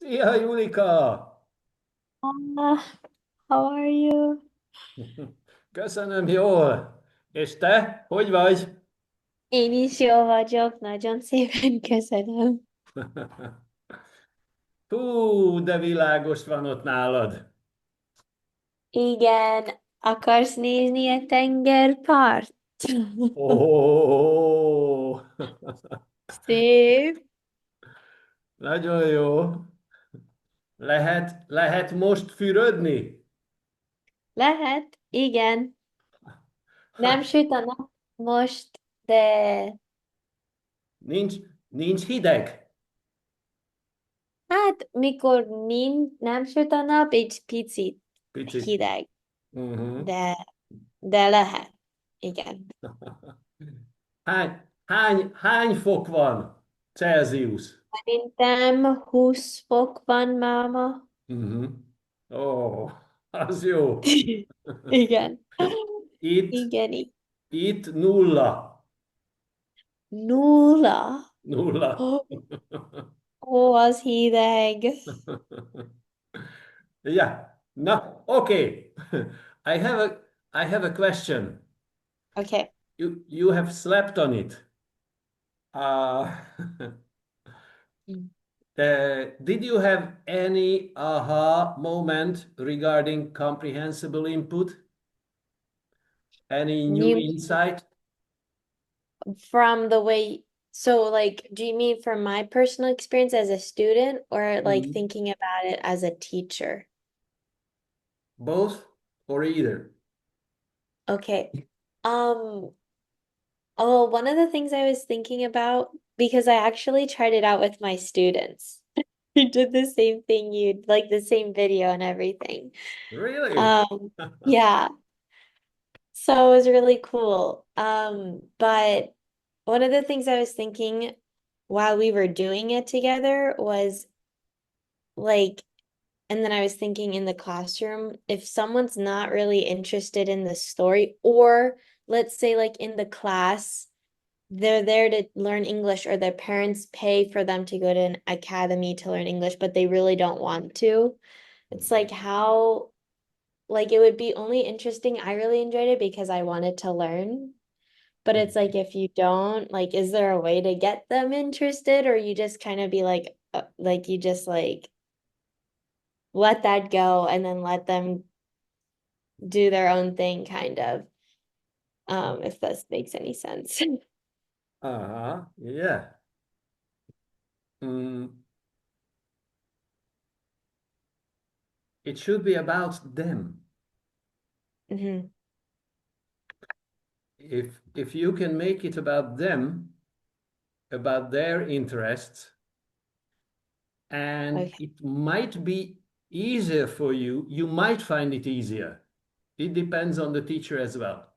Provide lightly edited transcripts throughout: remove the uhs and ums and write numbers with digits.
Szia, Julika! How are you? Köszönöm, jól. És te, hogy vagy? Én is jól vagyok, nagyon szépen köszönöm. Hú, de világos van ott nálad. Igen, akarsz nézni a tengerpart? Ó, Szép. nagyon jó. Lehet most fürödni? Lehet, igen. Nem Ha, süt a nap most, de nincs, nincs hideg? hát mikor nem süt a nap, egy picit Picit. hideg, Uh-huh. de lehet. Igen. Hány fok van Celsius? Szerintem 20 fok van máma. Uh-huh. Ó, az jó. Igen. Itt Igen, igen. Itt nulla. Nulla. Nulla. Ó, az hideg. Yeah. No. Okay. I have a I have a question. Okay. You have slept on it. Uh, did you have any aha moment regarding comprehensible input? Any new You insight? mean from the way, so like, do you mean from my personal experience as a student or like Mhm. thinking about it as a teacher? Both or either? Okay. Um, oh, one of the things I was thinking about, because I actually tried it out with my students. We did the same thing, you like the same video and everything. Really? Um, yeah. So it was really cool. But one of the things I was thinking while we were doing it together was like, and then I was thinking in the classroom, if someone's not really interested in the story, or let's say like in the class, they're there to learn English, or their parents pay for them to go to an academy to learn English, but they really don't want to. It's like how, like, it would be only interesting. I really enjoyed it because I wanted to learn. But it's like if you don't, like, is there a way to get them interested, or you just kind of be like you just like let that go and then let them do their own thing, kind of, if this makes any sense. Uh-huh. Yeah. Mm, it should be about them. Hmm. If you can make it about them, about their interests, and Okay. it might be easier for you, you might find it easier. It depends on the teacher as well.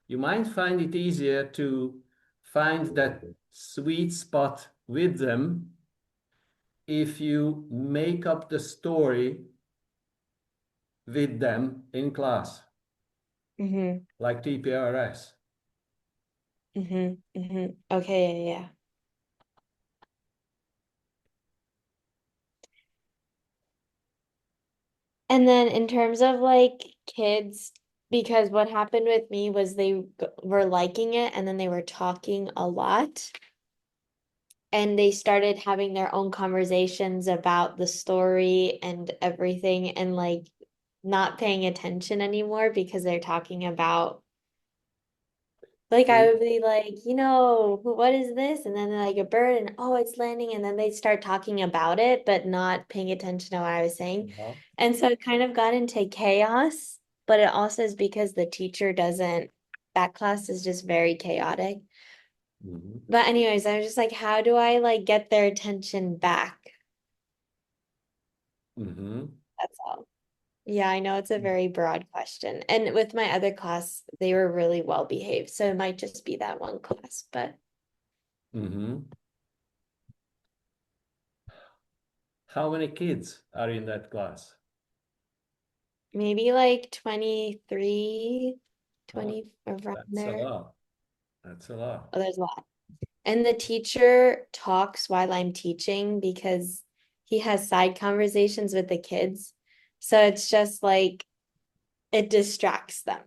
You might find it easier to find that sweet spot with them if you make up the story with them in class, Hmm. like TPRS. Okay, yeah, yeah. And then in terms of like kids, because what happened with me was were liking it and then they were talking a lot. And they started having their own conversations about the story and everything, and like not paying attention anymore because they're talking about, like, I would be like, what is this? And then like a bird, and oh, it's landing, and then they start talking about it but not paying attention to what I was saying. Uh-huh. And so it kind of got into chaos, but it also is because the teacher doesn't, that class is just very chaotic. Mhm. But anyways, I was just like, how do I like get their attention back? Mhm. That's all. Yeah, I know it's a very broad question. And with my other class, they were really well behaved. So it might just be that one class, but Mhm. How many kids are in that class? maybe like 23, Oh, 20 around that's a there. lot. That's a lot. Oh, there's a lot. And the teacher talks while I'm teaching because he has side conversations with the kids. So it's just like it distracts them.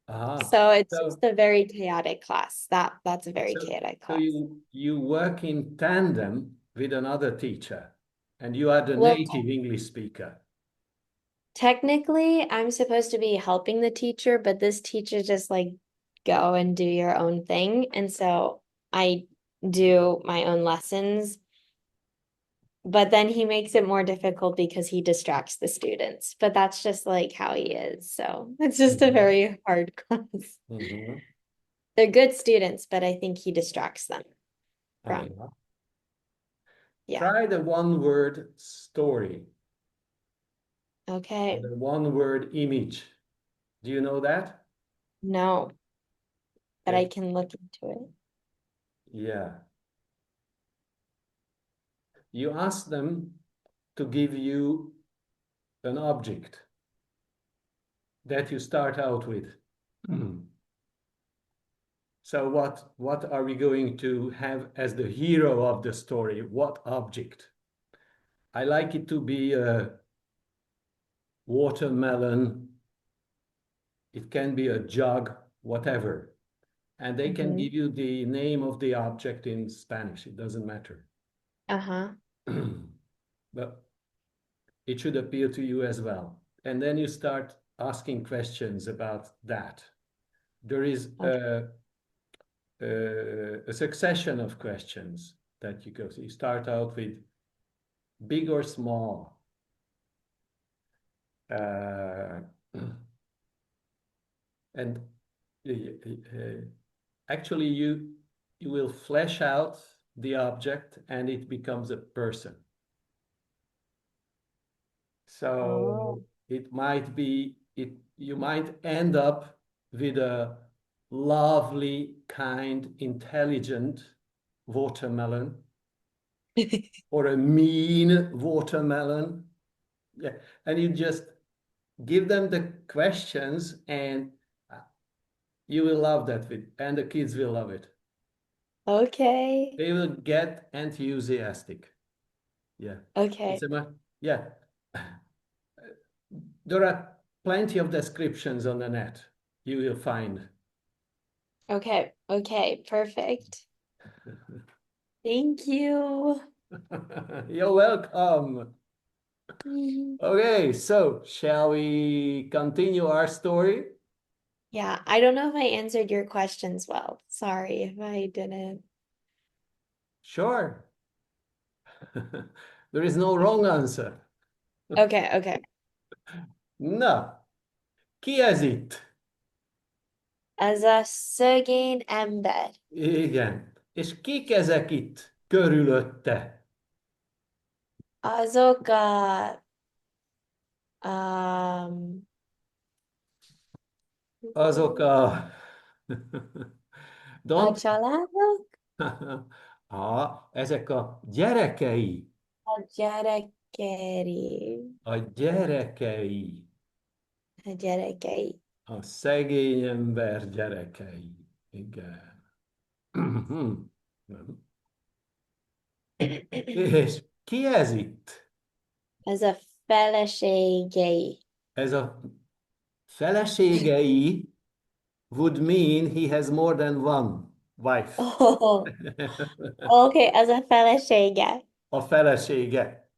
Ah, So it's just so a very chaotic class. That's a very so chaotic so class. you work in tandem with another teacher, and you are the Well, native English speaker. technically, I'm supposed to be helping the teacher, but this teacher just like go and do your own thing. And so I do my own lessons, but then he makes it more difficult because he distracts the students. But that's just like how he is. So it's just a Mhm. very hard class. Mhm. They're good students, but I think he distracts them from, Uh-huh. yeah. Try the one-word story or Okay. the one-word image. Do you know that? No, but I Okay. can look into it. Yeah. You ask them to give you an object that you start out with. So what are we going to have as the hero of the story? What object? I like it to be a watermelon. It can be a jug, whatever. And they can Mm-hmm. give you the name of the object in Spanish. It doesn't matter. Uh-huh. But it should appeal to you as well. And then you start asking questions about that. There is Okay. a succession of questions that you go. So you start out with big or small. Uh, and actually, you will flesh out the object, and it becomes a person. So Oh. it might be it. You might end up with a lovely, kind, intelligent watermelon or a mean watermelon. Yeah, and you just give them the questions, and you will love that with, and the kids will love it. Okay. They will get enthusiastic. Yeah, Okay. it's a yeah. There are plenty of descriptions on the net. You will find. Okay. Okay. Perfect. Thank you. You're welcome. Mhm. Okay, so shall we continue our story? Yeah, I don't know if I answered your questions well. Sorry if I didn't. Sure. There is no wrong answer. Okay, okay. Na, ki ez itt? Ez a szegény ember. Igen. És kik ezek itt körülötte? Azok um, Azok a... a Don't... családok, Ezek a gyerekei. a gyerekei, A gyerekei. a gyerekei. A szegény ember gyerekei. Igen. És ki ez itt? Ez a feleségei. Ez a feleségei would mean he has more than one wife. Oh, oké, ez a felesége. A felesége.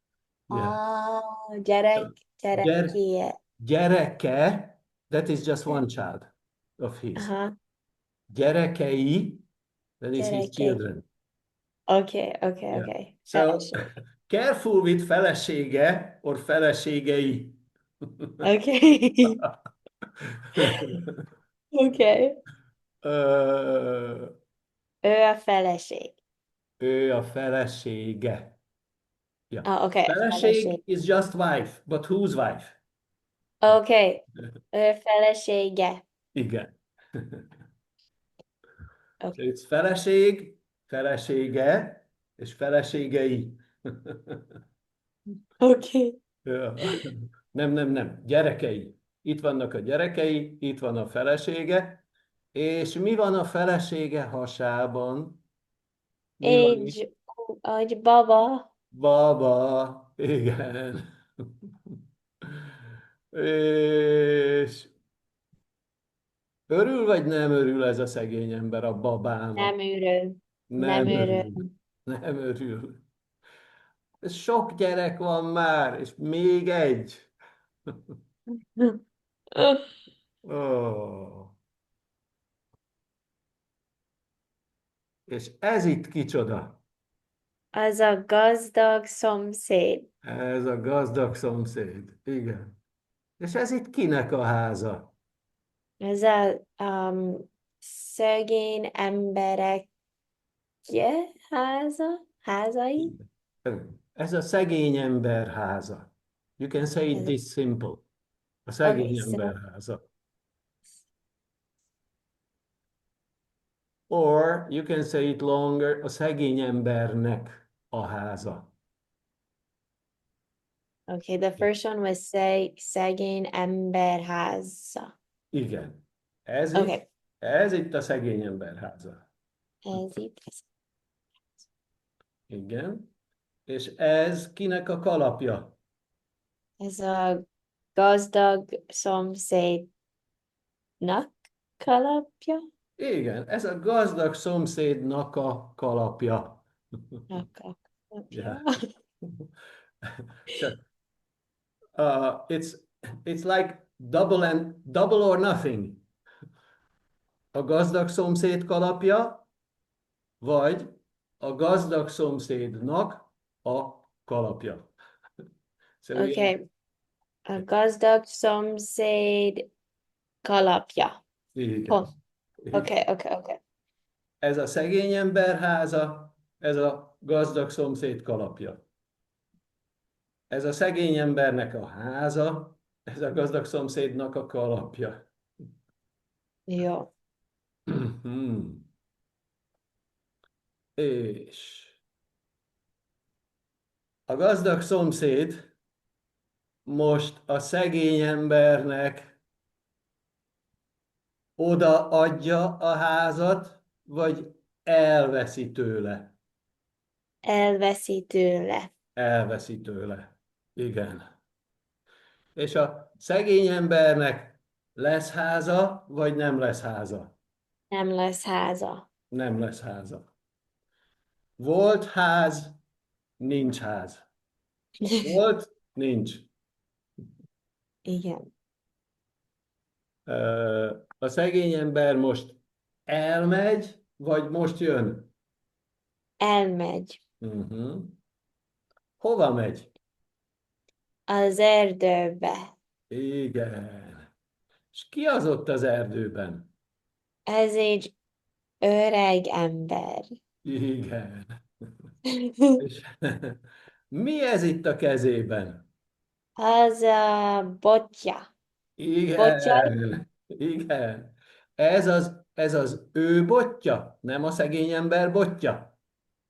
Yeah. Gyerek, Gyere, gyereké. gyereke, that is just one child of his. Aha, Gyerekei, that is his gyerekei. children. Oké, oké, Yeah. oké. So Feleség. careful with felesége or feleségei. Oké. Oké. Ö, Ő a feleség. ő a felesége. Yeah. Ah, oké, a feleség. Feleség is just wife, but whose wife? Oké. Ő felesége. Igen. So Oké. it's feleség, felesége, és feleségei. Oké. Ja. Nem. Gyerekei. Itt vannak a gyerekei, itt van a felesége, és mi van a felesége hasában? Mi van itt? Egy baba. Baba. Igen. És örül vagy nem örül ez a szegény ember a babának? Nem örül. Nem Nem örül. örül. Nem örül. Sok gyerek van már, és még egy. Ó, és ez itt kicsoda? Az a gazdag szomszéd. Ez a gazdag szomszéd. Igen. És ez itt kinek a háza? Ez a szegény emberek házai. Ez a szegény ember háza. You can say it Ez, this simple. A okay, szegény so ember háza. Or you can say it longer, a szegény embernek a háza. okay, the first one was szegény ember háza. Igen. Okay, Ez itt a szegény ember háza. ez itt. Igen. És ez kinek a kalapja? Ez a gazdag szomszédnak kalapja. Igen, ez a gazdag szomszédnak a kalapja. Nak a kalapja. Yeah. So, it's like double or nothing. A gazdag szomszéd kalapja, vagy a gazdag szomszédnak a kalapja. So yeah, Okay, a gazdag szomszéd kalapja. igen. Oh, okay. Ez a szegény ember háza, ez a gazdag szomszéd kalapja. Ez a szegény embernek a háza, ez a gazdag szomszédnak a kalapja. Jó. Hmm. És a gazdag szomszéd most a szegény embernek odaadja a házat, vagy elveszi tőle? Elveszi tőle. Elveszi tőle. Igen. És a szegény embernek lesz háza, vagy nem lesz háza? Nem lesz háza. Nem lesz háza. Volt ház, nincs ház. Volt, nincs. Igen. A szegény ember most elmegy, vagy most jön? Elmegy Uh-huh. Hova megy? az erdőbe. Igen. És ki az ott az erdőben? Ez egy öreg ember. Igen. És mi ez itt a kezében? Az a botja. Botja? Igen. Igen. Ez az ő botja, nem a szegény ember botja?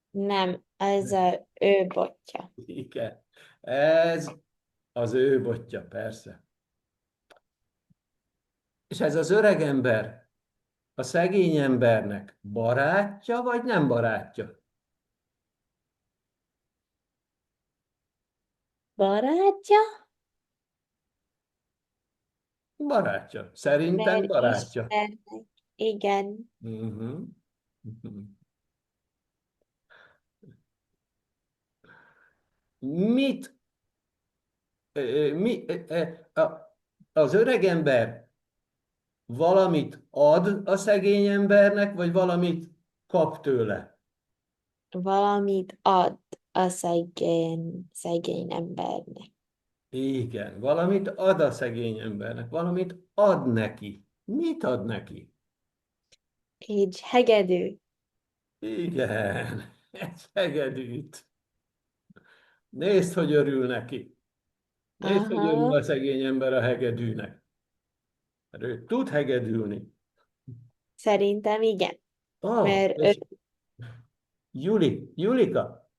Nem, az a ő botja. Igen. Ez az ő botja, persze. És ez az öreg ember a szegény embernek barátja, vagy nem barátja? Barátja? Barátja. Szerintem Mert barátja. ismernek. Igen. Uh-huh. Uh-huh. Mit, az öreg ember valamit ad a szegény embernek, vagy valamit kap tőle? Valamit ad a szegény embernek. Igen, valamit ad a szegény embernek, valamit ad neki. Mit ad neki? Egy hegedű. Igen, egy hegedűt. Nézd, hogy örül neki. Nézd, hogy örül Aha. a szegény ember a hegedűnek. Mert ő tud hegedülni. Szerintem igen. Ah, Mert ő, és Julika,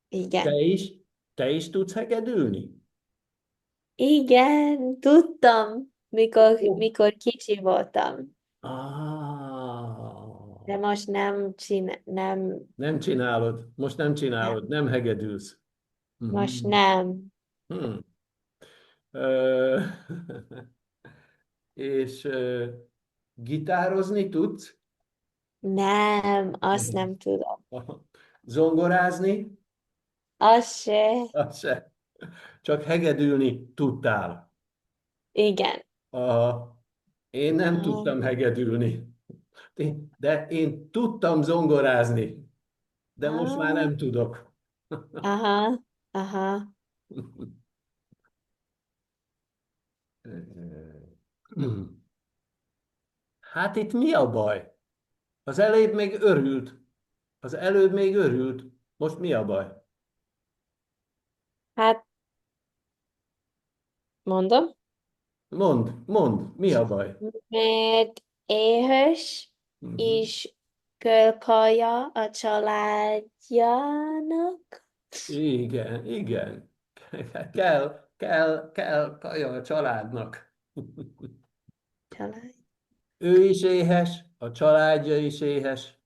te igen. is, te is tudsz hegedülni? Igen, tudtam, Ó. mikor kicsi voltam. De Ah, most nem nem csinálod, most nem nem. csinálod, nem hegedülsz. Most Mhm. nem. Hmm. Ö, és gitározni tudsz? Nem, azt nem tudom. Zongorázni? Az se. Az se. Csak hegedülni tudtál. Igen. Aha. Én nem Aha. tudtam hegedülni. De én tudtam zongorázni. De most már Ah, nem tudok. aha. Aha. Hát itt mi a baj? Az előbb még örült. Az előbb még örült. Most mi a baj? Hát, mondom. Mondd, mi a baj? Mert éhes Mhm. és kölkaja a családjának. Igen, igen. Kell kaja a családnak. Család. Ő is éhes, a családja is éhes,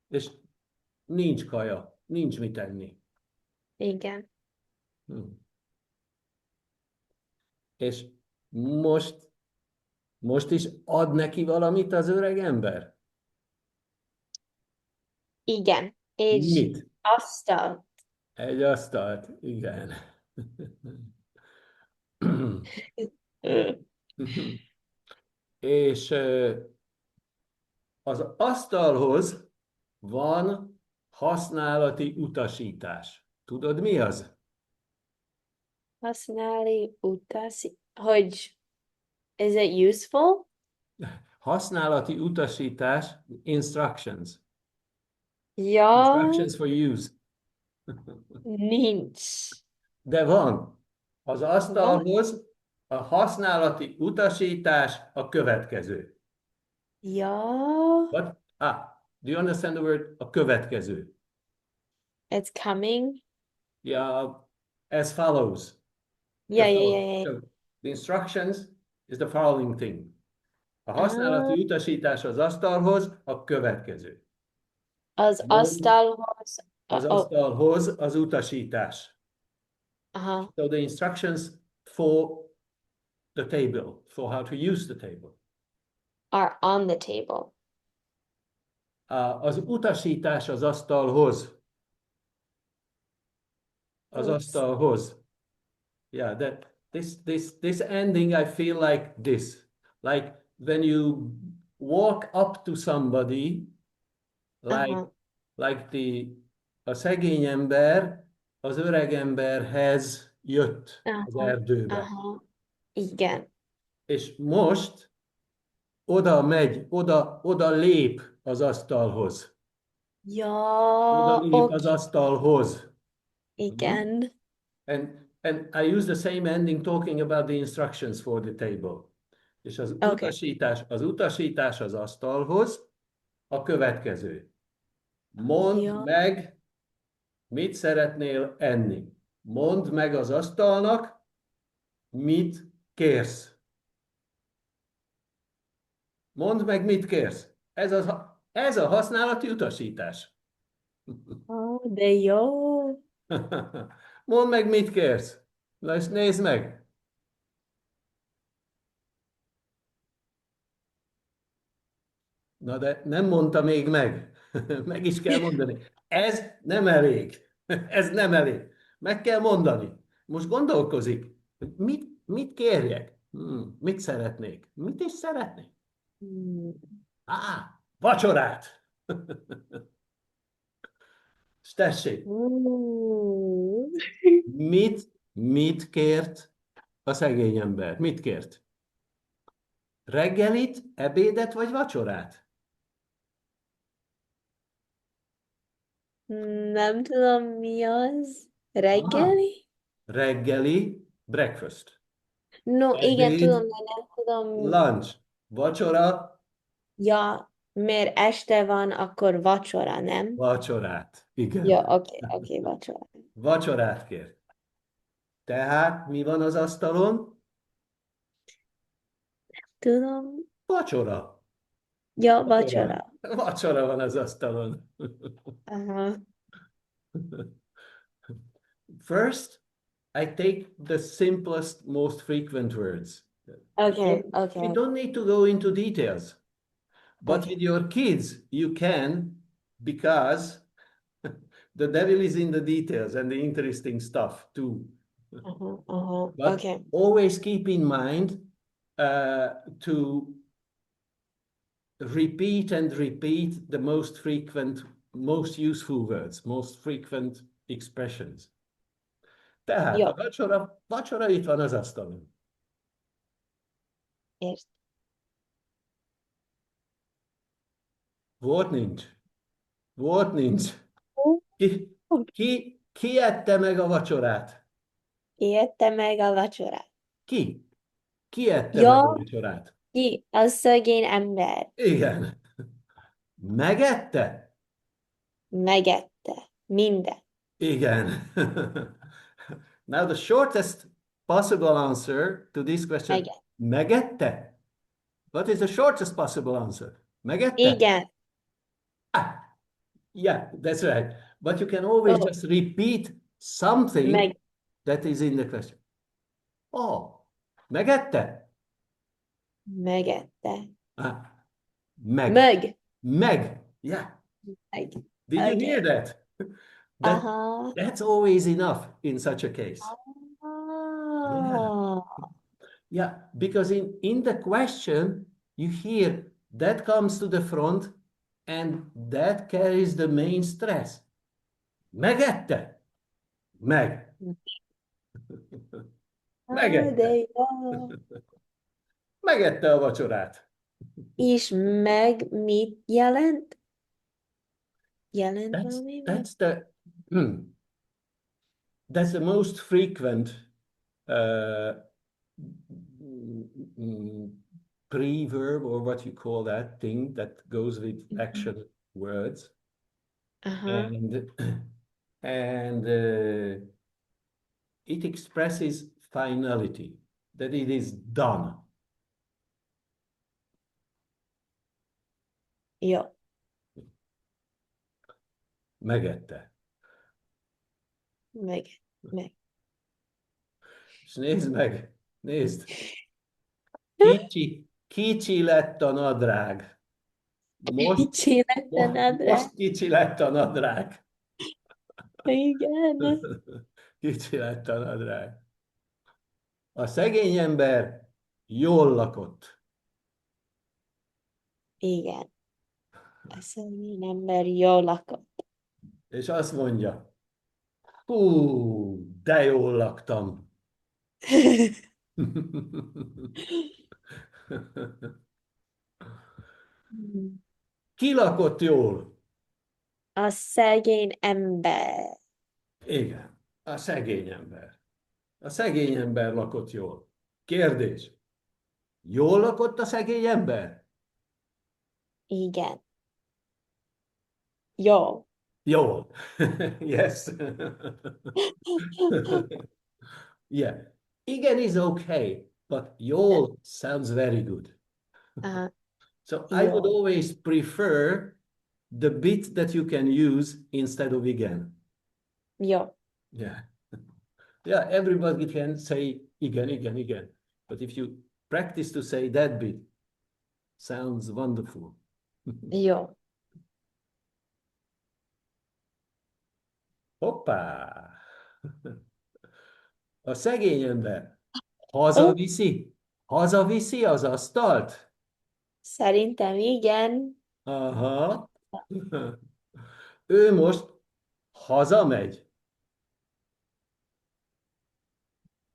és nincs kaja, nincs mit enni. Igen. Hm. És most, most is ad neki valamit az öreg ember? Igen. És Mit? asztal. Egy asztalt, igen. És az asztalhoz van használati utasítás. Tudod, mi az? Használni, utazni. Hogy, is it useful? Használati utasítás, instructions. Ja, Instructions for use. nincs. De van. Az Van? asztalhoz a használati utasítás a következő. Ja, What? Do you understand the word? A következő. it's coming. Yeah, as follows. Yeah, yeah, yeah, yeah. So the instructions is the following thing. A Ah, használati utasítás az asztalhoz a következő. az Mond asztalhoz. az Oh, asztalhoz az utasítás. aha, So the instructions for the table, for how to use the table. are on the table. Az utasítás az asztalhoz. Az Oops. asztalhoz. Yeah, this ending I feel like this. Like when you walk up to somebody, like Aha, like a szegény ember az öreg emberhez jött az aha, erdőbe. aha. Igen. És most oda megy, oda lép az asztalhoz. Oda Ja, lép az oké. asztalhoz. Mhm. Igen. And I use the same ending talking about the instructions for the table. És Oké. az utasítás az asztalhoz a következő. Mondd Ja. meg, mit szeretnél enni. Mondd meg az asztalnak, mit kérsz. Mondd meg, mit kérsz. Ez a használati utasítás. Oh, de jó. Mondd meg, mit kérsz. Na és nézd meg. Na de nem mondta még meg. Meg is kell mondani. Ez nem elég. Ez nem elég. Meg kell mondani. Most gondolkozik. Mit kérjek? Mit szeretnék? Mit is szeretnék? Hmm. Vacsorát. És tessék, Ooh. mit kért a szegény ember? Mit kért? Reggelit, ebédet vagy vacsorát? Nem tudom, mi az. Aha. Reggeli? Reggeli, breakfast. No, igen, tudom, Ebéd, de nem tudom. lunch. Vacsora, Ja, mert este van, akkor vacsora, nem? vacsorát. Ja, Igen. oké, oké, vacsora. Vacsorát kért. Tehát mi van az asztalon? Tudom. Vacsora. Ja, Vacsora. vacsora. Vacsora van az asztalon. Aha. first, I take the simplest, most frequent words. Okay, You okay, don't need to go into details. But okay. with your kids, you can, because the devil is in the details and the interesting stuff too. But Okay. always keep in mind to repeat and repeat the most frequent, most useful words, most frequent expressions. Tehát a Jó, vacsora itt van az asztalon. ért. Volt nincs. Volt nincs. Ki, ki ette meg a vacsorát? Érte meg a vacsorát. Ki? Ki ette meg a Jó, vacsorát? ki? A szegény ember. Igen. Megette? Megette. Minden. Igen. Now the shortest possible answer to this question, Megette. megette? What is the shortest possible answer? Megette? Igen. Ah, yeah, that's right. But you can always Ó, just repeat something meg. that is in the question. Oh, megette? Megette. Ah, meg. Meg. Meg. Yeah. Meg. Did you hear Okay. that? That Aha. that's always enough in such a case. Yeah. Ah. Yeah, because in the question, you hear that comes to the front and that carries the main stress. Megette? Meg. De Megette. jó. Megette a vacsorát. És meg mit jelent? Jelent That's valami? Meg? that's the that's the most frequent uh, pre-verb, or what you call that thing that goes with action words. Aha. And and it expresses finality, that it is done. Jó. Megette. Meg. Meg. És nézd meg, nézd, kicsi lett a nadrág. Most, Csináltad rá? most kicsi lett a nadrág. Igen. Kicsi lett a nadrág. A szegény ember jól lakott. Igen. A szegény ember jól lakott. És azt mondja, hú, de jól laktam. Ki lakott jól? A szegény ember. Igen, a szegény ember. A szegény ember lakott jól. Kérdés, jól lakott a szegény ember? Igen. Jó. Jól. Yes. Yeah. Igen is okay, but jól sounds very good. Aha. So I would Jó. always prefer the bit that you can use instead of igen. Jó. Yeah. Yeah, everybody can say igen, igen, igen. But if you practice to say that bit, sounds wonderful. Jó. Hoppá! A szegény ember Ó, hazaviszi az asztalt? szerintem igen. Aha. Ő most hazamegy.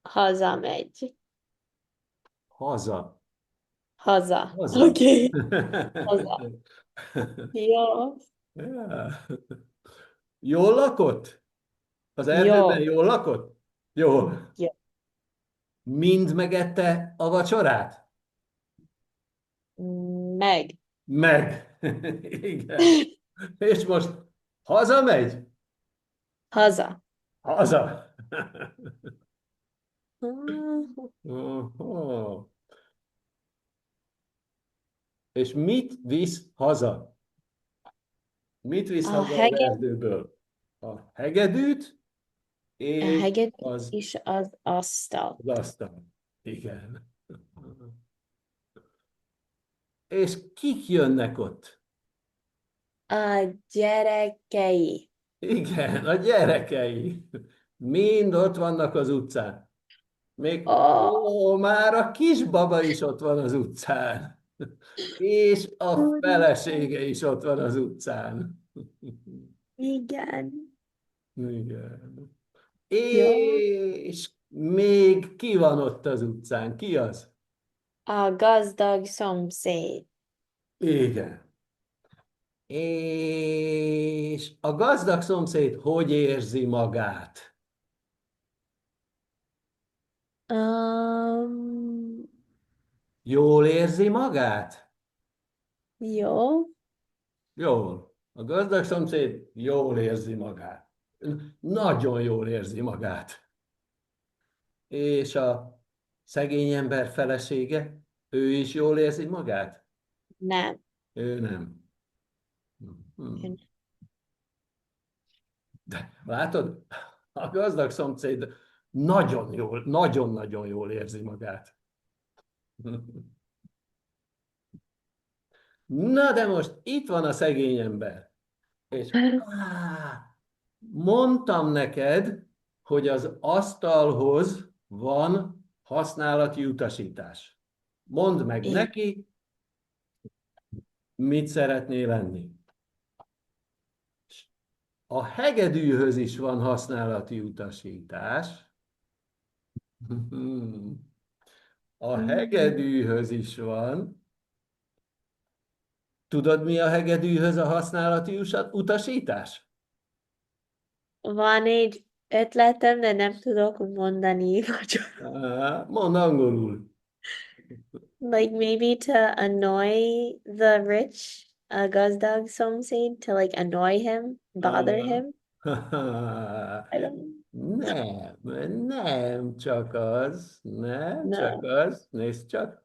Hazamegy. Haza. Haza. Haza. Oké. Haza. Jó. Yeah. Jól lakott? Az erdőben Jó. jól lakott? Jól. Jó. Mind megette a vacsorát? Meg. Meg. Igen. És most hazamegy? Haza. Haza. Ah, Oho. És mit visz haza? Mit visz a haza az heged. erdőből? A hegedűt? A és hegedű az, és az asztal. az asztal. Igen. És kik jönnek ott? A gyerekei. Igen, a gyerekei. Mind ott vannak az utcán. Még, Oh, ó, már a kisbaba is ott van az utcán. És a úristen. felesége is ott van az utcán. Igen. Igen. Jó. És még ki van ott az utcán? Ki az? A gazdag szomszéd. Igen. És a gazdag szomszéd hogy érzi magát? Um, Jól érzi magát? jó. Jól. A gazdag szomszéd jól érzi magát. Nagyon jól érzi magát. És a szegény ember felesége, ő is jól érzi magát? Nem. Ő nem. Hmm. Ön- De látod, a gazdag szomszéd nagyon jól, nagyon-nagyon jól érzi magát. Na de most itt van a szegény ember. És mondtam neked, hogy az asztalhoz van használati utasítás. Mondd meg I- neki, mit szeretnél lenni. A hegedűhöz is van használati utasítás. A hegedűhöz is van. Tudod, mi a hegedűhöz a használati utasítás? Van egy ötletem, de nem tudok mondani. Mondd angolul. Like maybe to annoy the rich, gazdag szomszéd, to like annoy him, bother him. I don't Nem, nem csak az, nem csak know. az, nézd csak.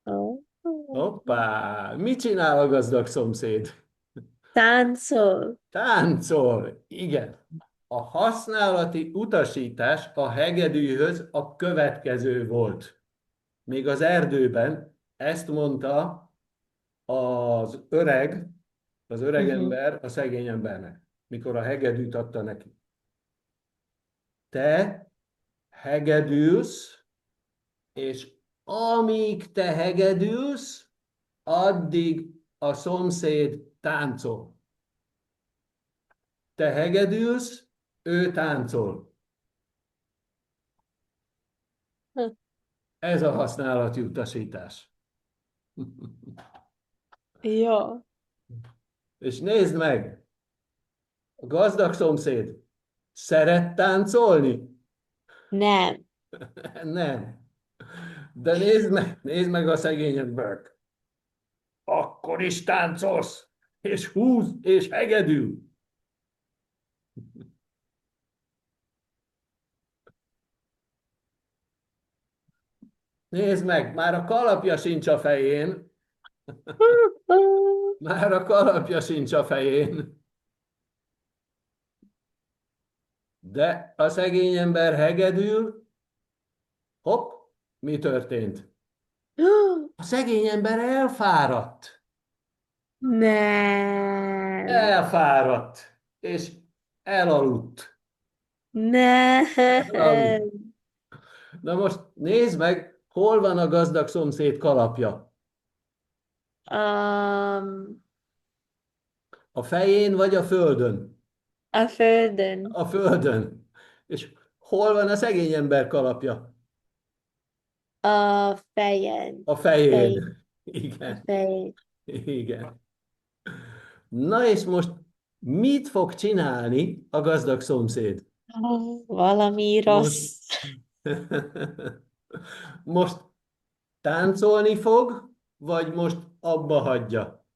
Oh. Hoppá, mit csinál a gazdag szomszéd? Táncol. Táncol, igen. A használati utasítás a hegedűhöz a következő volt. Még az erdőben ezt mondta az öreg Mhm. ember a szegény embernek, mikor a hegedűt adta neki. Te hegedülsz, és amíg te hegedülsz, addig a szomszéd táncol. Te hegedülsz, ő táncol. Ez a használati utasítás. Jó. És nézd meg, a gazdag szomszéd szeret táncolni? Nem. Nem. De nézd meg a szegény embert. Akkor is táncolsz, és húz, és hegedül. Nézd meg, már a kalapja sincs a fején, már a kalapja sincs a fején, de a szegény ember hegedül, hopp, mi történt? A szegény ember elfáradt, Nem. elfáradt, és elaludt, elaludt. Nem. Na most nézd meg, hol van a gazdag szomszéd kalapja? Um, A fején vagy a földön? a földön. A földön. És hol van a szegény ember kalapja? A fejen. A Fej. fején. A Igen, fej. igen. Na és most mit fog csinálni a gazdag szomszéd? Valami Most, rossz. most táncolni fog, vagy most abba hagyja?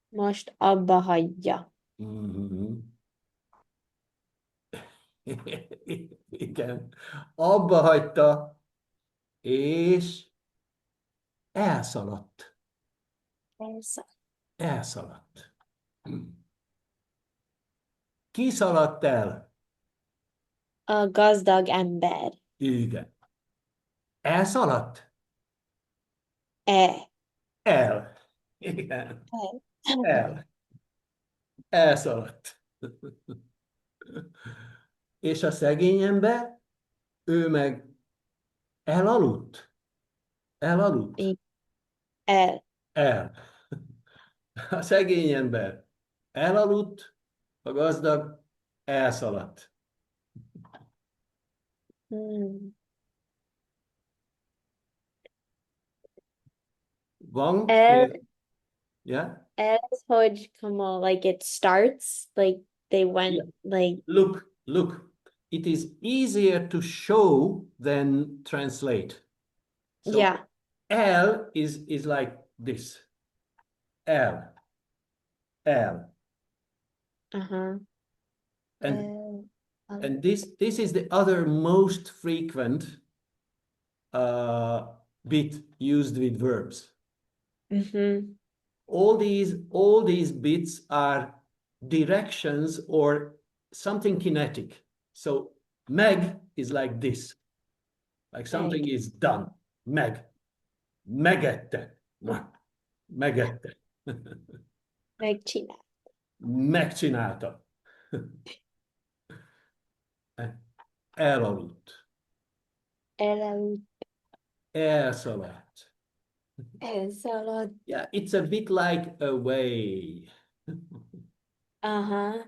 Most abba hagyja. Mhm. Igen. Abba hagyta, és elszaladt. Elszaladt. Ki szaladt el? A gazdag ember. Igen. Elszaladt? E. El. Igen. E. El. Elszaladt. És a szegény ember, ő meg elaludt. Elaludt. El. El. A szegény ember elaludt, a gazdag elszaladt. Hmm. Van? El, Yeah? as hogy como like it starts, like they went Yeah. like Look. It is easier to show than translate. So yeah. L is like this. L. L. Uh-huh. And El. and this is the other most frequent bit used with verbs. Mm-hmm. All these bits are directions or something kinetic. So meg is like this, like something Meg. is done. Megette. Megette. Megcsinál. Megcsinálta. Elaludt. Elaludt. Elszaladt. Elszaladt. Yeah, it's a bit like away. Uh-huh.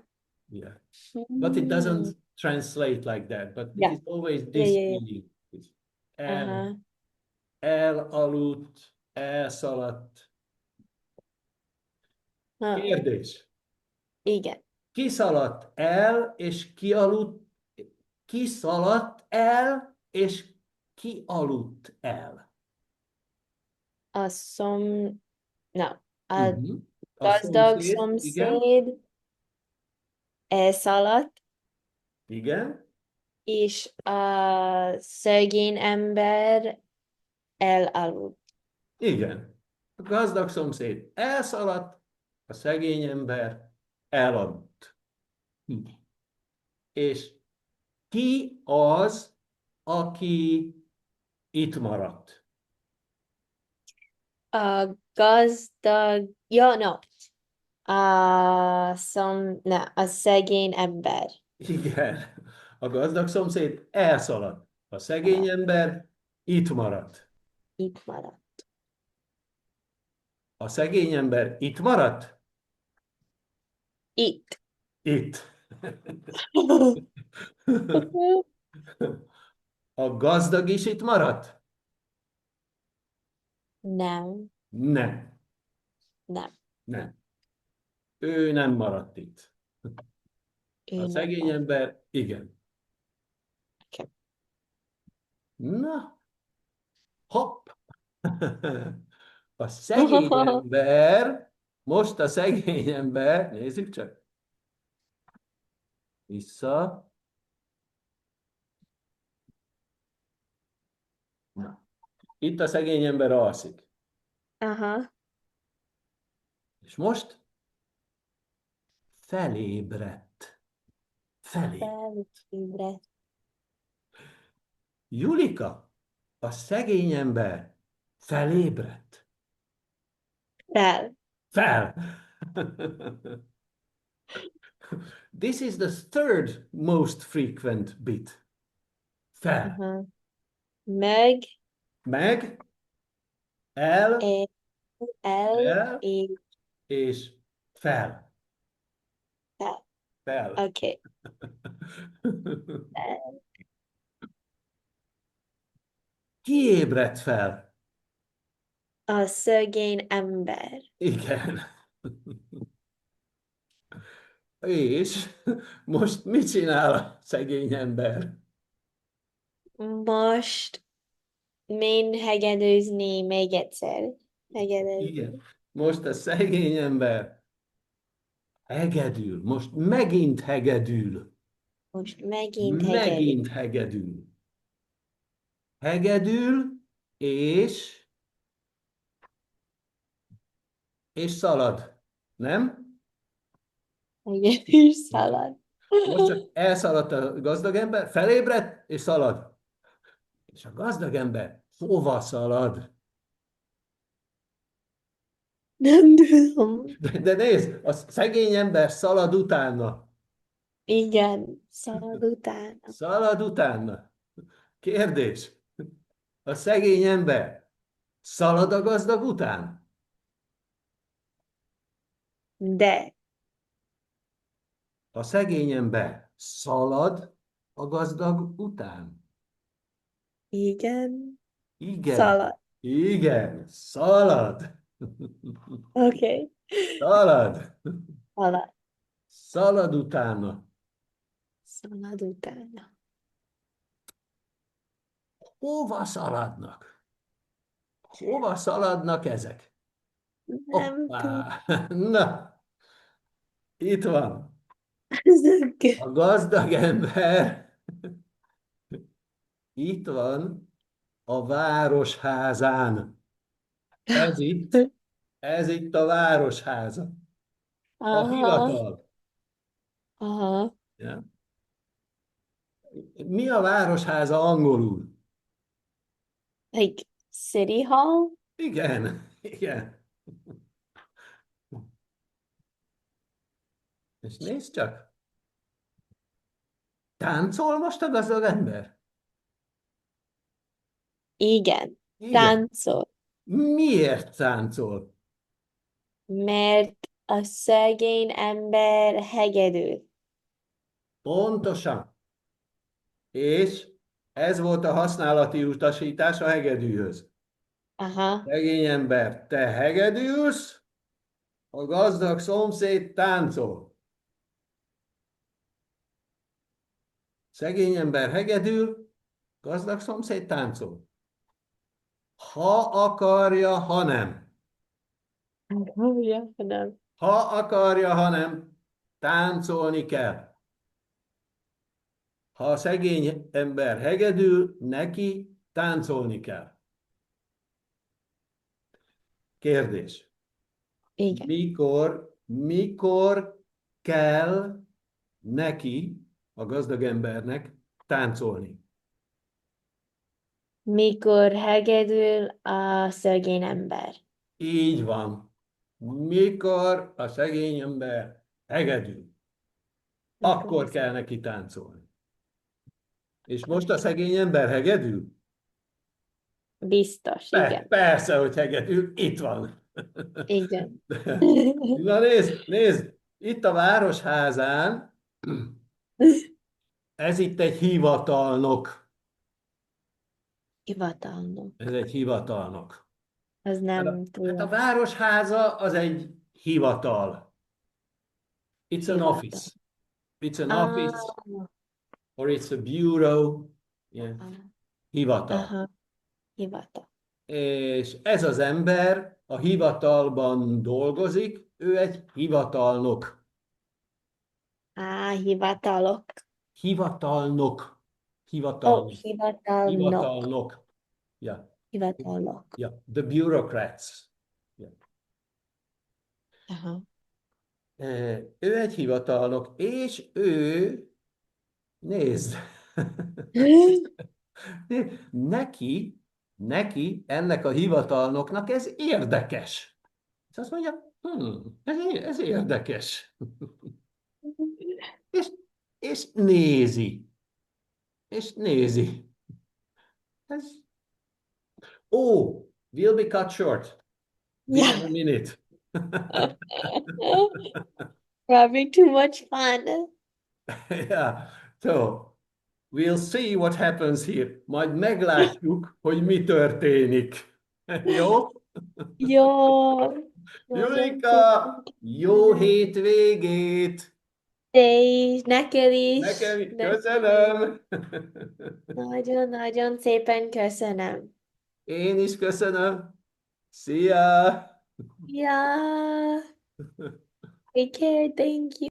Yeah. But it Hmm. doesn't translate like that. But it Yeah. is always Yeah, this yeah, yeah. meaning. It's Uh-huh. elaludt, elszaladt. Ha. Kérdés. Igen. Ki szaladt el, és ki aludt? Ki szaladt el, és ki aludt el? A no. A Uh-huh. A gazdag szomszéd, igen. szomszéd elszaladt, Igen. és a szegény ember elaludt. Igen. A gazdag szomszéd elszaladt, a szegény ember elaludt. És ki az, aki itt maradt? A gazdag, ja, no. A szegény ember. Igen. A gazdag szomszéd elszaladt. A szegény Elaludt. ember itt maradt. Itt maradt. A szegény ember itt maradt? Itt. Itt. A gazdag is itt maradt? Nem, Nem. nem. Nem. Ő nem maradt itt. A Ő nem szegény maradt. ember igen. Okay. Na, hopp. A szegény ember, most a szegény ember, nézzük csak. Vissza. Na. Itt a szegény ember alszik. Aha. És most felébredt. Felébredt. Julika, a szegény ember felébredt. Fel. Fel. This is the third most frequent bit. Fel. Aha. Meg, Meg, el, el, és és fel. fel. Fel. Okay. Fel. Ki ébredt fel? A szegény ember. Igen. És most mit csinál a szegény ember? Most hegedűzni még egyszer. Hegedűzni. Igen. Most a szegény ember hegedül. Most megint hegedül. Most megint hegedű. Megint hegedül. Hegedül, és és szalad. Nem? Igen, és szalad. Most csak elszaladt a gazdag ember, felébredt, és szalad. És a gazdag ember hova szalad? Nem tudom. De nézd, a szegény ember szalad utána. Igen, szalad utána. Szalad utána. Kérdés. A szegény ember szalad a gazdag után? De, A szegény ember szalad a gazdag után? igen, Igen. szalad. Igen. Szalad. Oké. Szalad. Szalad. Szalad utána. Szalad utána. Hova szaladnak? Hova szaladnak ezek? Nem tudom. Hoppá! Na, itt van. Ezek. A gazdag ember itt van a városházán. Ez itt a városháza. A Aha, hivatal. aha. Ja. Mi a városháza angolul? Like City Hall? Igen, igen. És nézd csak, táncol most a gazdag ember? Igen, Igen. táncol. Miért táncol? Mert a szegény ember hegedű. Pontosan. És ez volt a használati utasítás a hegedűhöz. Aha, Szegény ember, te hegedülsz, a gazdag szomszéd táncol. Szegény ember hegedül, gazdag szomszéd táncol. Ha akarja, ha nem. akarja, nem. Ha akarja, ha nem, táncolni kell. Ha a szegény ember hegedül, neki táncolni kell. Kérdés. Igen. Mikor kell neki, a gazdag embernek táncolni? Mikor hegedül a szegény ember. Így van. Mikor a szegény ember hegedül, Mikor akkor az kell neki táncolni. És most a akarja. szegény ember hegedül? Biztos, igen. Persze, hogy hegedül, itt van. Igen. Na nézd, itt a városházán, ez itt egy hivatalnok. Hivatalnok. Ez egy hivatalnok. Az Hát nem a tudom. városháza az egy hivatal. It's an Hivatal. office. It's an Ah, office, or it's a bureau. Yeah. Hivatal. aha, hivatal. És ez az ember a hivatalban dolgozik, ő egy hivatalnok. Hivatalok. Hivatalnok. Ó, Hivatalnok. hivatalnok. Hivatalnok. Yeah. Hivatalok. Yeah. The bureaucrats. Yeah. Aha. Ő egy hivatalnok, és ő, nézd, neki, ennek a hivatalnoknak ez érdekes. És azt mondja, ez érdekes. És, és nézi. És nézi. Ez... Oh, will be cut short. We have a Yeah. minute. We're having too much fun. Yeah. So, we'll see what happens here. Majd meglátjuk, hogy mi történik. Jó? Jó. Nagyon Julika, jó hétvégét! Te is, neked is. Nekem köszönöm! Nagyon-nagyon szépen köszönöm. Én is köszönöm. Szia! Yeah. Take care. Thank you.